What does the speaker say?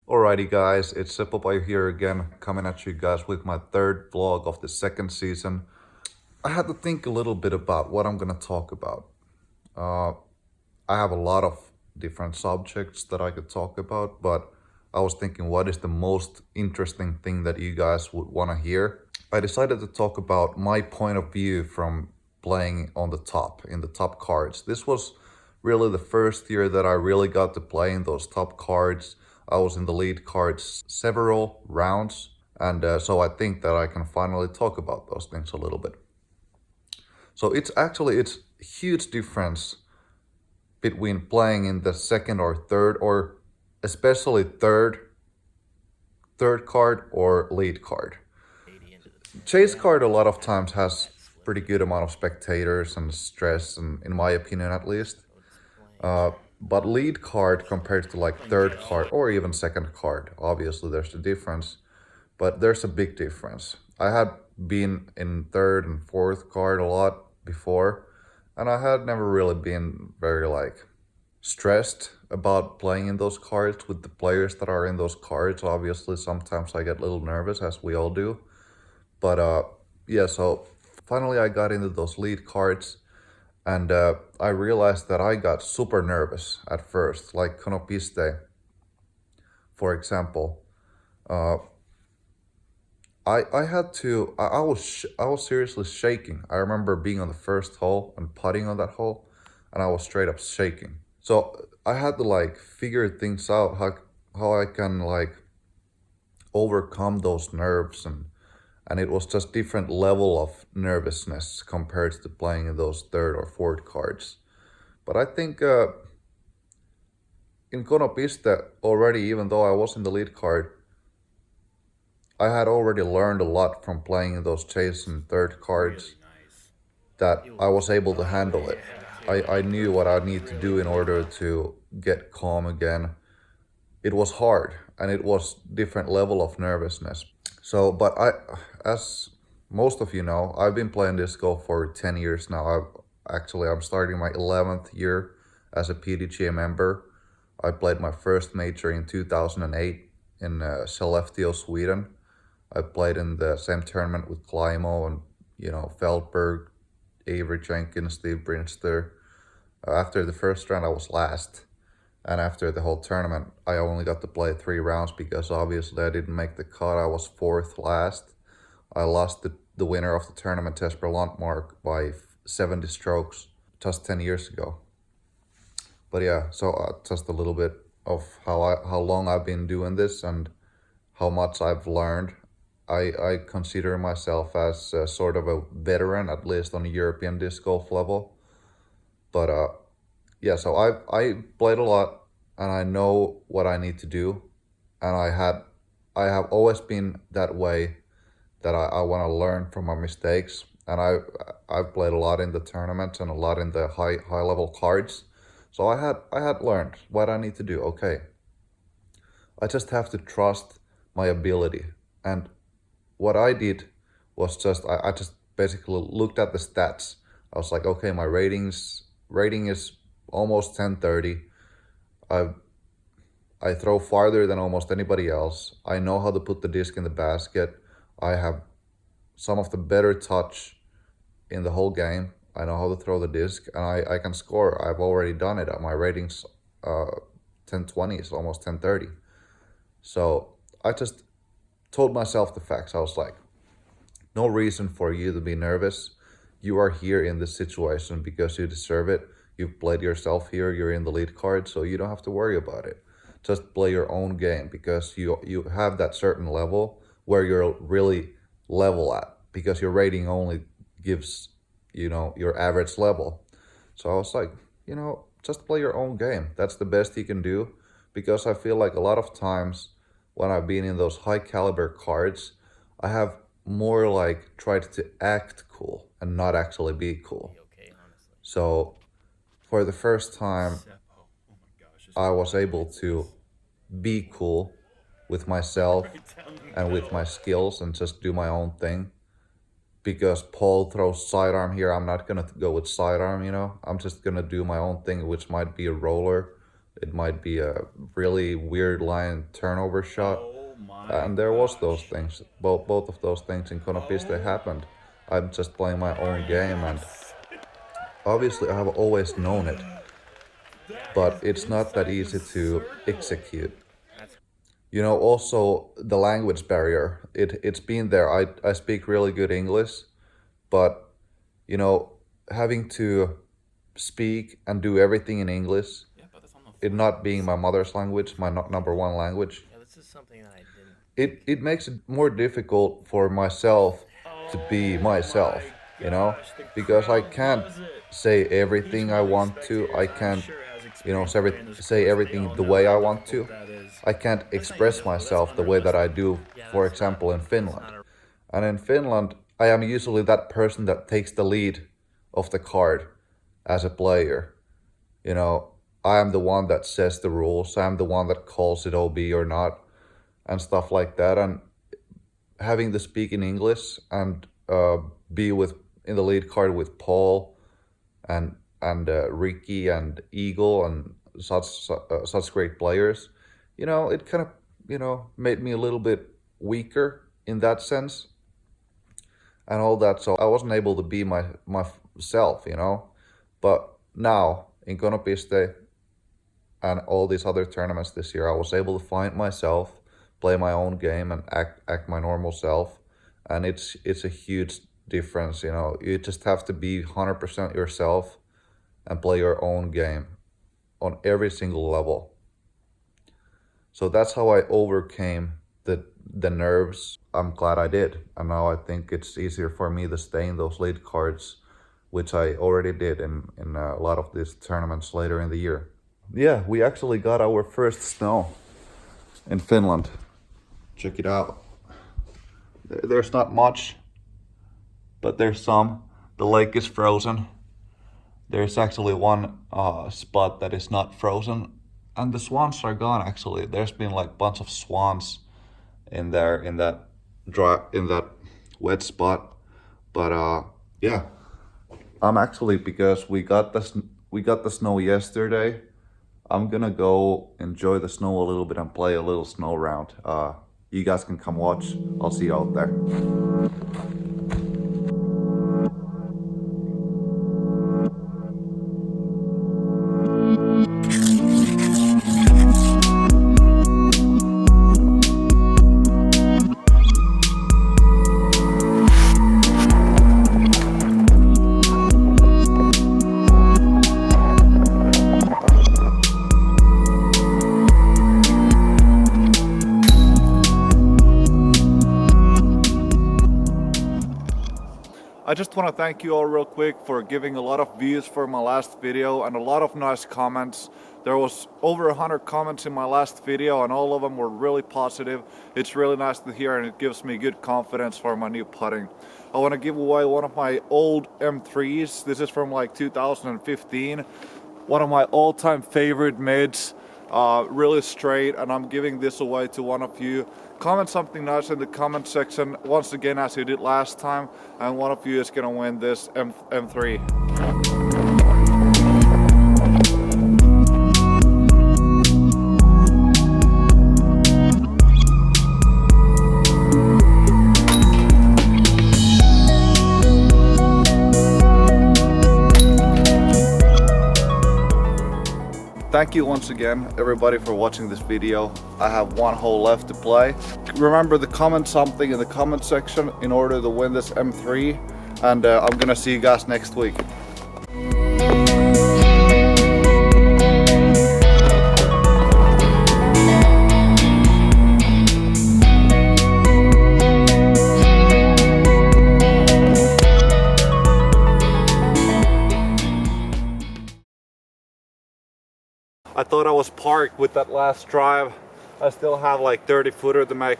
Alrighty guys, it's Seppo here again, coming at you guys with my third vlog of the second season. I had to think a little bit about what I'm gonna talk about. Uh, I have a lot of different subjects that I could talk about, but I was thinking what is the most interesting thing that you guys would wanna hear? I decided to talk about my point of view from playing on the top, in the top cards. This was really the first year that I really got to play in those top cards. I was in the lead cards several rounds, and so I think that I can finally talk about those things a little bit. So it's huge difference between playing in the second or third, or especially third card or lead card. Chase card a lot of times has pretty good amount of spectators and stress, and in my opinion at least. But lead card compared to like third card or even second card, obviously there's a difference, but there's a big difference. I had been in third and fourth card a lot before, and I had never really been very like stressed about playing in those cards with the players that are in those cards. Obviously, sometimes I get a little nervous, as we all do. But yeah, so finally I got into those lead cards, and I realized that I got super nervous at first, like Konopiste, for example. Uh, I had to, I was seriously shaking. I remember being on the first hole and putting on that hole, and I was straight up shaking. So I had to like figure things out, how I can like overcome those nerves, and it was just different level of nervousness compared to playing in those third or fourth cards. But I think in Konopiste already, even though I was in the lead card, I had already learned a lot from playing in those chase and third cards that I was able to handle it. I knew what I need to do in order to get calm again. It was hard, and it was different level of nervousness. So, but as most of you know, I've been playing disco for 10 years now. I'm starting my 11th year as a PDGA member. I played my first major in 2008 in Skellefteå, Sweden. I played in the same tournament with Climo and, Feldberg, Avery Jenkins, Steve Brinster. After the first round, I was last. And after the whole tournament, I only got to play 3 rounds because obviously I didn't make the cut. I was fourth last. I lost the winner of the tournament, Jesper Landmark, by 70 strokes just 10 years ago. But yeah, so just a little bit of how long I've been doing this and how much I've learned. I consider myself as sort of a veteran, at least on a European disc golf level. But yeah, so I played a lot, and I know what I need to do, and I have always been that way, that I want to learn from my mistakes, and I've played a lot in the tournaments and a lot in the high level cards, so I had learned what I need to do. Okay, I just have to trust my ability, and what I did was I just basically looked at the stats. I was like, okay, my rating is almost 1030. I throw farther than almost anybody else. I know how to put the disc in the basket. I have some of the better touch in the whole game. I know how to throw the disc, and I can score. I've already done it. My rating's 1020, it's almost 1030. So I just told myself the facts. I was like, no reason for you to be nervous. You are here in this situation because you deserve it. You've played yourself here. You're in the lead card, so you don't have to worry about it. Just play your own game, because you have that certain level where you're really level at, because your rating only gives, your average level. So I was like, just play your own game. That's the best you can do, because I feel like a lot of times when I've been in those high caliber cards, I have more like tried to act cool and not actually be cool. So for the first time, I was able to be cool with myself and with my skills and just do my own thing. Because Paul throws sidearm here, I'm not gonna go with sidearm, I'm just gonna do my own thing, which might be a roller. It might be a really weird line turnover shot. Oh my And there was those gosh. things, both of those things in Konopiste happened. I'm just playing my own game, and Yes. obviously I have always known it, That but is it's not that inside the easy to circle. execute. You know, also the language barrier. It's been there. I speak really good English, but you know, having to speak and do everything in English, Yeah, but that's on the it not being flags. my mother's language, my number one language, Yeah, this is something that I didn't it makes it more difficult for myself to be Oh myself, my you know, gosh, the because I crowd can't loves it. say Each everything one I of these want to. I spectators, I'm can't, sure, has you know, experience playing this say course, and they everything all the know way how I want difficult to. that is. I can't That's not even express difficult, that's myself the way that I unrealistic. do, Yeah, for that's not, example, in that's Finland. not a... And in Finland, I am usually that person that takes the lead of the card as a player. You know, I am the one that says the rules. I'm the one that calls it OB or not, and stuff like that. And having to speak in English and be with in the lead card with Paul and Ricky and Eagle and such great players, you know, it kind of, you know, made me a little bit weaker in that sense and all that. So I wasn't able to be myself, you know. But now in Konopiste and all these other tournaments this year, I was able to find myself, play my own game, and act my normal self, and it's a huge difference. You know, you just have to be 100% yourself and play your own game on every single level. So that's how I overcame the nerves. I'm glad I did, and now I think it's easier for me to stay in those lead cards, which I already did in a lot of these tournaments later in the year. Yeah, we actually got our first snow in Finland. Check it out. There's not much, but there's some. The lake is frozen. There's actually one spot that is not frozen, and the swans are gone. Actually, there's been like bunch of swans in there in that wet spot. But yeah, I'm actually, because we got the snow yesterday. I'm gonna go enjoy the snow a little bit and play a little snow round. You guys can come watch. I'll see you out there. I just want to thank you all real quick for giving a lot of views for my last video and a lot of nice comments. There was over 100 comments in my last video and all of them were really positive. It's really nice to hear and it gives me good confidence for my new putting. I want to give away one of my old M3s. This is from like 2015. One of my all-time favorite mids. Really straight, and I'm giving this away to one of you. Comment something nice in the comment section once again as you did last time, and one of you is gonna win this M3. Thank you once again, everybody, for watching this video. I have one hole left to play. Remember to comment something in the comment section in order to win this M3, and I'm gonna see you guys next week. I thought I was parked with that last drive. I still have like 30 footer to make.